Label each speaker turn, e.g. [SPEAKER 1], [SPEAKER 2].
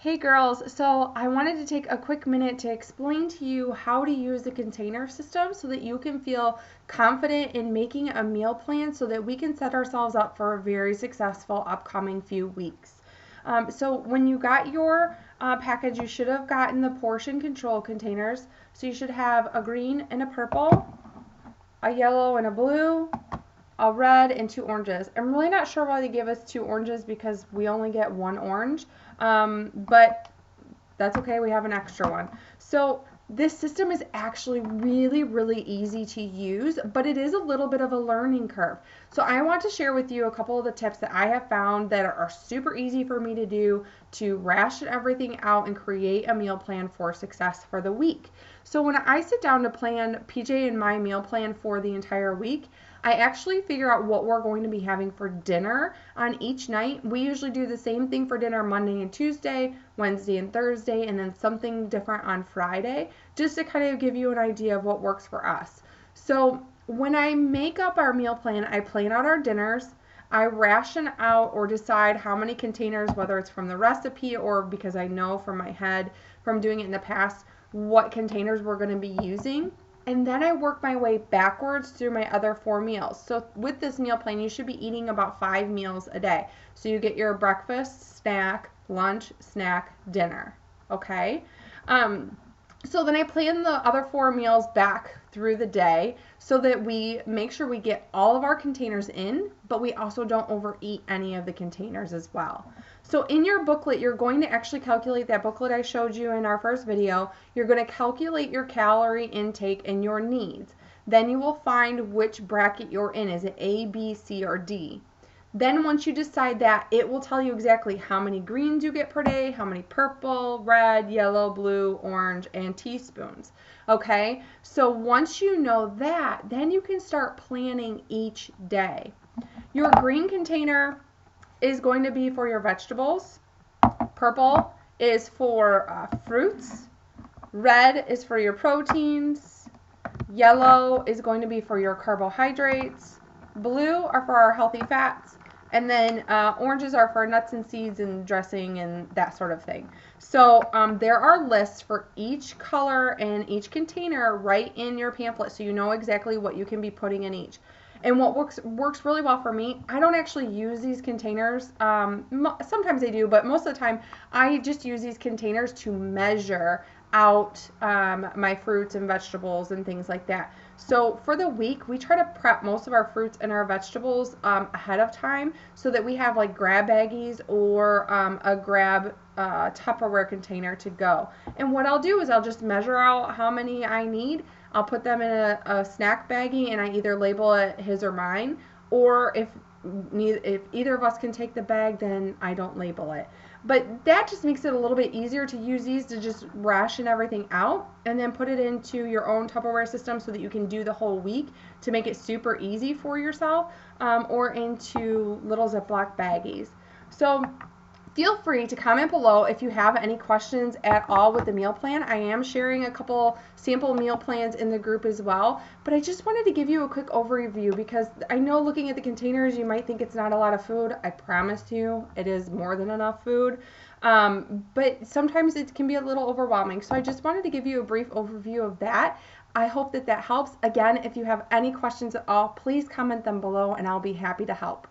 [SPEAKER 1] Hey girls, so I wanted to take a quick minute to explain to you how to use the container system so that you can feel confident in making a meal plan so that we can set ourselves up for a very successful upcoming few weeks. So when you got your package, you should have gotten the portion control containers. So you should have a green and a purple, a yellow and a blue, a red, and two oranges. I'm really not sure why they give us two oranges because we only get one orange, but that's okay, we have an extra one. So this system is actually really, really easy to use, but it is a little bit of a learning curve. So I want to share with you a couple of the tips that I have found that are super easy for me to do to ration everything out and create a meal plan for success for the week. So when I sit down to plan PJ and my meal plan for the entire week, I actually figure out what we're going to be having for dinner on each night. We usually do the same thing for dinner Monday and Tuesday, Wednesday and Thursday, and then something different on Friday, just to kind of give you an idea of what works for us. So when I make up our meal plan, I plan out our dinners. I ration out or decide how many containers, whether it's from the recipe or because I know from my head from doing it in the past, what containers we're going to be using. And then I work my way backwards through my other four meals. So with this meal plan, you should be eating about 5 meals a day. So you get your breakfast, snack, lunch, snack, dinner. Okay? So then I plan the other 4 meals back through the day so that we make sure we get all of our containers in, but we also don't overeat any of the containers as well. So in your booklet, you're going to actually calculate that booklet I showed you in our first video. You're going to calculate your calorie intake and your needs. Then you will find which bracket you're in. Is it A, B, C, or D? Then once you decide that, it will tell you exactly how many greens you get per day, how many purple, red, yellow, blue, orange, and teaspoons. Okay, so once you know that, then you can start planning each day. Your green container is going to be for your vegetables. Purple is for fruits. Red is for your proteins. Yellow is going to be for your carbohydrates. Blue are for our healthy fats. And then oranges are for nuts and seeds and dressing and that sort of thing. So there are lists for each color and each container right in your pamphlet so you know exactly what you can be putting in each. And what works really well for me, I don't actually use these containers. Sometimes I do, but most of the time I just use these containers to measure out my fruits and vegetables and things like that. So for the week, we try to prep most of our fruits and our vegetables ahead of time so that we have like grab baggies or a grab Tupperware container to go. And what I'll do is I'll just measure out how many I need. I'll put them in a snack baggie and I either label it his or mine, or if either of us can take the bag, then I don't label it. But that just makes it a little bit easier to use these to just ration everything out and then put it into your own Tupperware system so that you can do the whole week to make it super easy for yourself, or into little Ziploc baggies. So feel free to comment below if you have any questions at all with the meal plan. I am sharing a couple sample meal plans in the group as well, but I just wanted to give you a quick overview because I know looking at the containers you might think it's not a lot of food. I promise you it is more than enough food, but sometimes it can be a little overwhelming. So I just wanted to give you a brief overview of that. I hope that helps. Again, if you have any questions at all, please comment them below and I'll be happy to help.